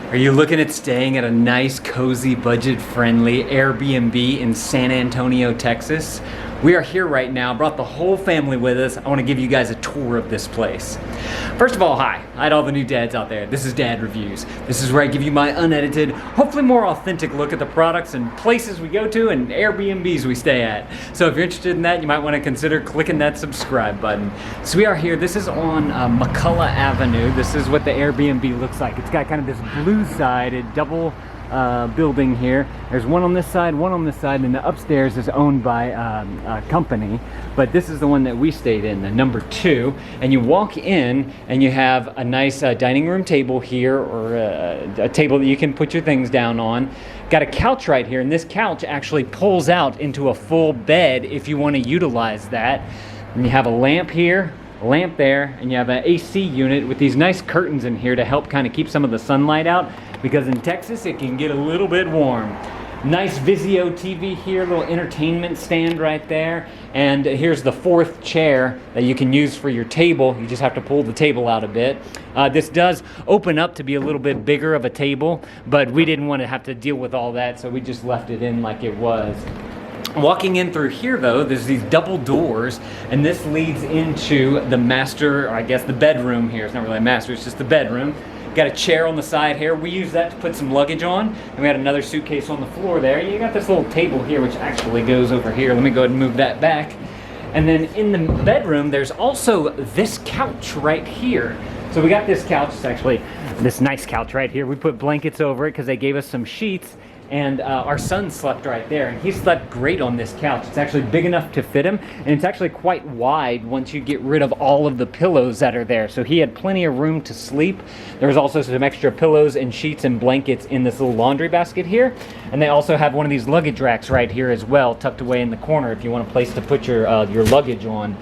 Are you looking at staying at a nice, cozy, budget-friendly Airbnb in San Antonio, Texas? We are here right now, brought the whole family with us. I want to give you guys a tour of this place. First of all, hi to all the new dads out there. This is Dad Reviews. This is where I give you my unedited, hopefully more authentic look at the products and places we go to and Airbnbs we stay at. So if you're interested in that, you might want to consider clicking that subscribe button. So we are here. This is on McCullough Avenue. This is what the Airbnb looks like. It's got kind of this blue-sided double building here. There's one on this side, and the upstairs is owned by a company, but this is the one that we stayed in, the number 2. And you walk in and you have a nice dining room table here, or a table that you can put your things down on. Got a couch right here, and this couch actually pulls out into a full bed if you want to utilize that. And you have a lamp here, a lamp there, and you have an AC unit with these nice curtains in here to help kind of keep some of the sunlight out, because in Texas it can get a little bit warm. Nice Vizio TV here, little entertainment stand right there, and here's the 4th chair that you can use for your table. You just have to pull the table out a bit. This does open up to be a little bit bigger of a table, but we didn't want to have to deal with all that, so we just left it in like it was. Walking in through here though, there's these double doors, and this leads into the master, or I guess the bedroom here. It's not really a master, it's just the bedroom. Got a chair on the side here. We use that to put some luggage on, and we got another suitcase on the floor there. You got this little table here which actually goes over here. Let me go ahead and move that back. And then in the bedroom there's also this couch right here. So we got this couch. It's actually this nice couch right here. We put blankets over it because they gave us some sheets, and our son slept right there, and he slept great on this couch. It's actually big enough to fit him, and it's actually quite wide once you get rid of all of the pillows that are there. So he had plenty of room to sleep. There was also some extra pillows and sheets and blankets in this little laundry basket here, and they also have one of these luggage racks right here as well, tucked away in the corner if you want a place to put your luggage on.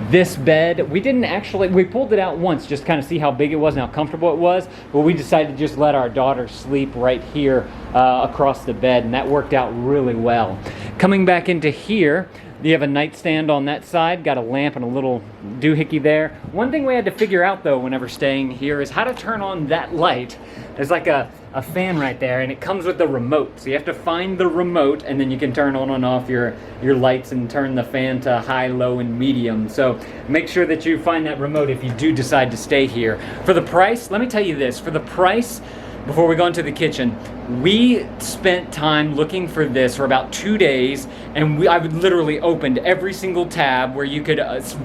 This bed, we pulled it out once just kind of see how big it was and how comfortable it was, but we decided to just let our daughter sleep right here across the bed, and that worked out really well. Coming back into here, you have a nightstand on that side, got a lamp and a little doohickey there. One thing we had to figure out though whenever staying here is how to turn on that light. There's like a fan right there, and it comes with the remote. So you have to find the remote, and then you can turn on and off your lights and turn the fan to high, low, and medium. So make sure that you find that remote if you do decide to stay here. For the price, let me tell you this. For the price, before we go into the kitchen, we spent time looking for this for about 2 days, and I would literally opened every single tab where you could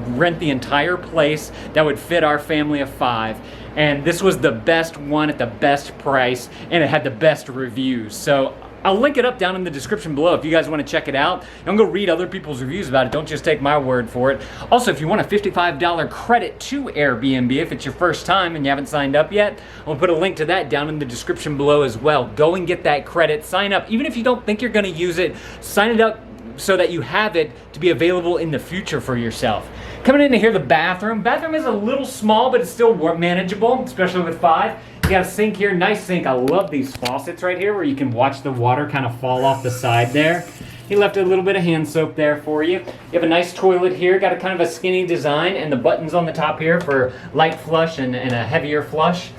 rent the entire place that would fit our family of 5. And this was the best one at the best price, and it had the best reviews. So I'll link it up down in the description below if you guys want to check it out. Don't go read other people's reviews about it. Don't just take my word for it. Also, if you want a $55 credit to Airbnb, if it's your first time and you haven't signed up yet, I'll put a link to that down in the description below as well. Go and get that credit. Sign up. Even if you don't think you're going to use it, sign it up so that you have it to be available in the future for yourself. Coming into here, the bathroom. Bathroom is a little small, but it's still manageable, especially with 5. You got a sink here, nice sink. I love these faucets right here where you can watch the water kind of fall off the side there. He left a little bit of hand soap there for you. You have a nice toilet here, got a kind of a skinny design, and the buttons on the top here for light flush and a heavier flush.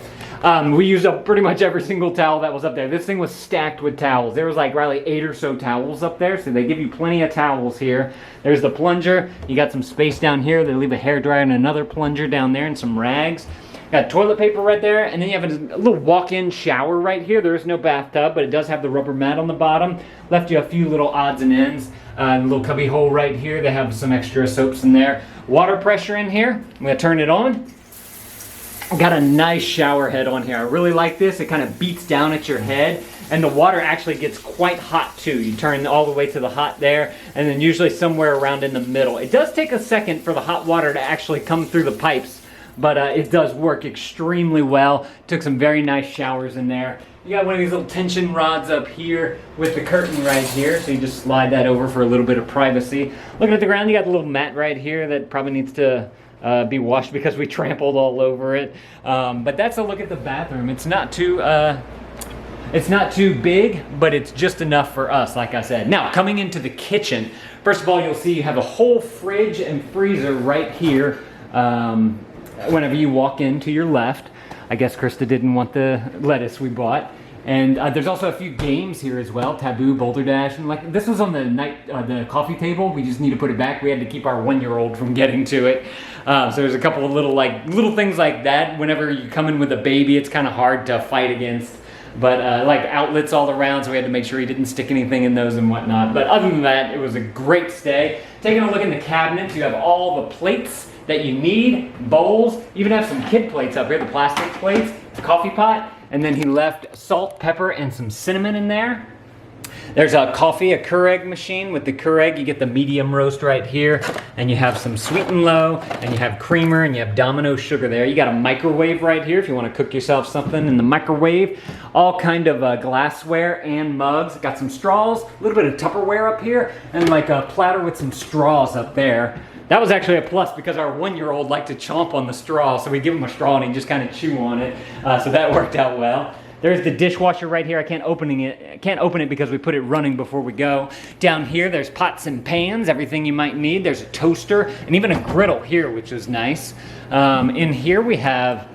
We used up pretty much every single towel that was up there. This thing was stacked with towels. There was like probably 8 or so towels up there, so they give you plenty of towels here. There's the plunger. You got some space down here. They leave a hairdryer and another plunger down there and some rags. Got toilet paper right there, and then you have a little walk-in shower right here. There is no bathtub, but it does have the rubber mat on the bottom. Left you a few little odds and ends. A little cubby hole right here. They have some extra soaps in there. Water pressure in here. I'm going to turn it on. Got a nice shower head on here. I really like this. It kind of beats down at your head, and the water actually gets quite hot too. You turn all the way to the hot there, and then usually somewhere around in the middle. It does take a second for the hot water to actually come through the pipes, but it does work extremely well. Took some very nice showers in there. You got one of these little tension rods up here with the curtain right here, so you just slide that over for a little bit of privacy. Looking at the ground, you got the little mat right here that probably needs to be washed because we trampled all over it. But that's a look at the bathroom. It's not too big, but it's just enough for us, like I said. Now, coming into the kitchen, first of all, you'll see you have a whole fridge and freezer right here whenever you walk in to your left. I guess Krista didn't want the lettuce we bought. And there's also a few games here as well, Taboo, Boulder Dash, and like this was on the coffee table. We just need to put it back. We had to keep our 1-year-old from getting to it. So there's a couple of little things like that. Whenever you come in with a baby, it's kind of hard to fight against. But like outlets all around, so we had to make sure he didn't stick anything in those and whatnot. But other than that, it was a great stay. Taking a look in the cabinets, you have all the plates that you need, bowls, even have some kid plates up here, the plastic plates, coffee pot. And then he left salt, pepper, and some cinnamon in there. There's a coffee, a Keurig machine. With the Keurig, you get the medium roast right here. And you have some sweet and low, and you have creamer, and you have Domino sugar there. You got a microwave right here if you want to cook yourself something in the microwave. All kind of glassware and mugs. Got some straws, a little bit of Tupperware up here, and like a platter with some straws up there. That was actually a plus because our 1-year-old liked to chomp on the straw, so we give him a straw and he just kind of chew on it. So that worked out well. There's the dishwasher right here. I can't open it because we put it running before we go. Down here, there's pots and pans, everything you might need. There's a toaster and even a griddle here, which is nice. In here we have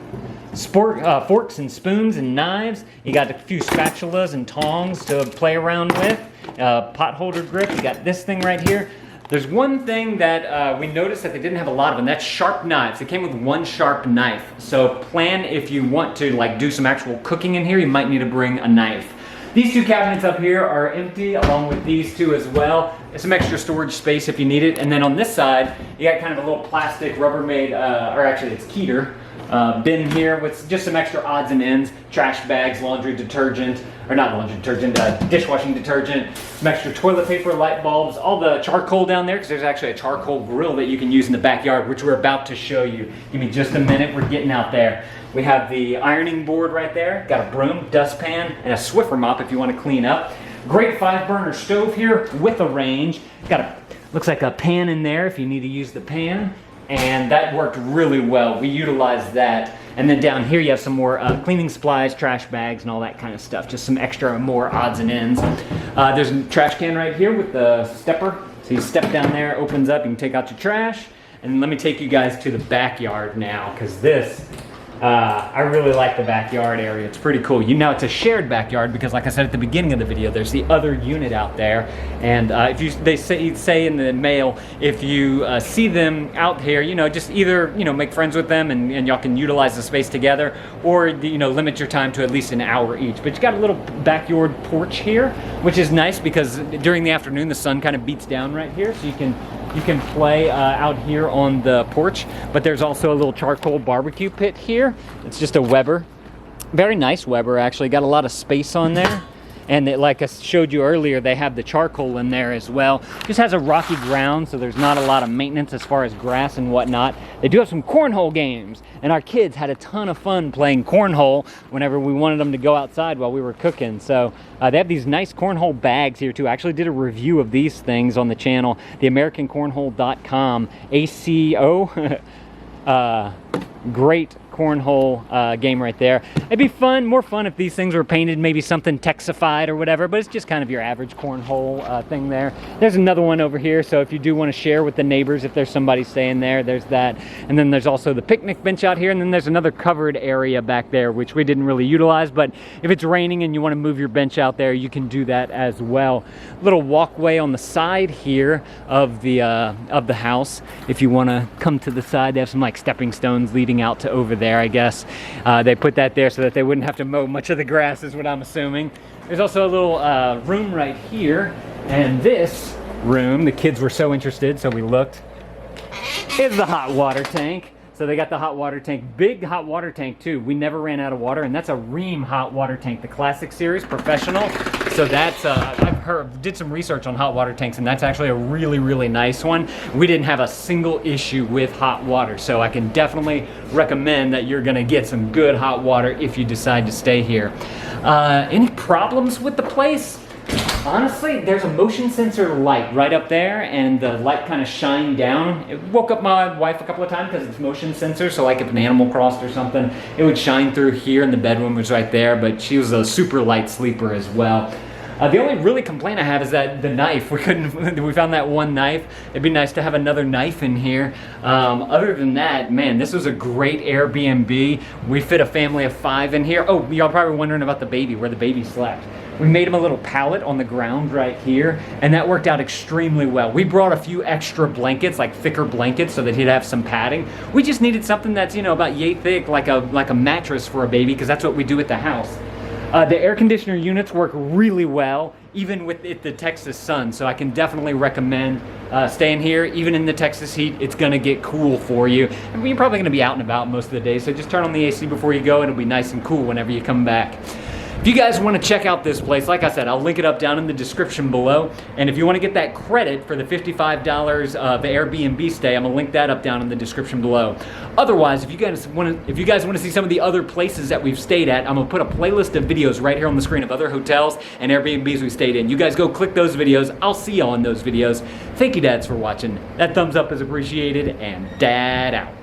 forks and spoons and knives. You got a few spatulas and tongs to play around with. Pot holder grip. You got this thing right here. There's one thing that we noticed that they didn't have a lot of, and that's sharp knives. It came with one sharp knife. So plan if you want to like do some actual cooking in here, you might need to bring a knife. These two cabinets up here are empty, along with these two as well. There's some extra storage space if you need it. And then on this side, you got kind of a little plastic Rubbermaid, or actually it's Keter, bin here with just some extra odds and ends, trash bags, laundry detergent, or not laundry detergent, dishwashing detergent, some extra toilet paper, light bulbs, all the charcoal down there, because there's actually a charcoal grill that you can use in the backyard, which we're about to show you. Give me just a minute, we're getting out there. We have the ironing board right there, got a broom, dustpan, and a Swiffer mop if you want to clean up. Great 5-burner stove here with a range. Got a, looks like a pan in there if you need to use the pan. And that worked really well. We utilized that. And then down here you have some more cleaning supplies, trash bags, and all that kind of stuff. Just some extra more odds and ends. There's a trash can right here with the stepper. So you step down there, opens up, you can take out your trash. And let me take you guys to the backyard now, because this, I really like the backyard area. It's pretty cool. You know, it's a shared backyard because, like I said at the beginning of the video, there's the other unit out there. And they say in the mail, if you see them out here, you know, just either, you know, make friends with them and y'all can utilize the space together, or, you know, limit your time to at least an hour each. But you got a little backyard porch here, which is nice because during the afternoon the sun kind of beats down right here, so you can play out here on the porch. But there's also a little charcoal barbecue pit here. It's just a Weber. Very nice Weber, actually. Got a lot of space on there. And like I showed you earlier, they have the charcoal in there as well. Just has a rocky ground, so there's not a lot of maintenance as far as grass and whatnot. They do have some cornhole games, and our kids had a ton of fun playing cornhole whenever we wanted them to go outside while we were cooking. So they have these nice cornhole bags here too. I actually did a review of these things on the channel, theamericancornhole.com, ACO. Great cornhole game right there. It'd be fun, more fun if these things were painted maybe something Texified or whatever, but it's just kind of your average cornhole thing there. There's another one over here, so if you do want to share with the neighbors, if there's somebody staying there, there's that. And then there's also the picnic bench out here, and then there's another covered area back there, which we didn't really utilize, but if it's raining and you want to move your bench out there, you can do that as well. Little walkway on the side here of the house. If you want to come to the side, they have some like stepping stones leading out to over there, I guess. They put that there so that they wouldn't have to mow much of the grass, is what I'm assuming. There's also a little room right here, and this room, the kids were so interested, so we looked, is the hot water tank. So they got the hot water tank, big hot water tank too. We never ran out of water, and that's a Ream hot water tank, the classic series, professional. So that's, did some research on hot water tanks, and that's actually a really, really nice one. We didn't have a single issue with hot water, so I can definitely recommend that you're gonna get some good hot water if you decide to stay here. Any problems with the place? Honestly, there's a motion sensor light right up there, and the light kind of shined down. It woke up my wife a couple of times because it's motion sensor, so like if an animal crossed or something, it would shine through here, and the bedroom was right there, but she was a super light sleeper as well. The only really complaint I have is that the knife. We found that one knife. It'd be nice to have another knife in here. Other than that, man, this was a great Airbnb. We fit a family of 5 in here. Oh, y'all probably wondering about the baby, where the baby slept. We made him a little pallet on the ground right here, and that worked out extremely well. We brought a few extra blankets, like thicker blankets, so that he'd have some padding. We just needed something that's, you know, about yay thick, like a mattress for a baby, because that's what we do at the house. The air conditioner units work really well, even with the Texas sun, so I can definitely recommend staying here. Even in the Texas heat, it's gonna get cool for you. And you're probably gonna be out and about most of the day, so just turn on the AC before you go, and it'll be nice and cool whenever you come back. If you guys want to check out this place, like I said, I'll link it up down in the description below. And if you want to get that credit for the $55 of Airbnb stay, I'm gonna link that up down in the description below. Otherwise, if you guys want to see some of the other places that we've stayed at, I'm gonna put a playlist of videos right here on the screen of other hotels and Airbnbs we stayed in. You guys go click those videos. I'll see y'all in those videos. Thank you, dads, for watching. That thumbs up is appreciated, and Dad out.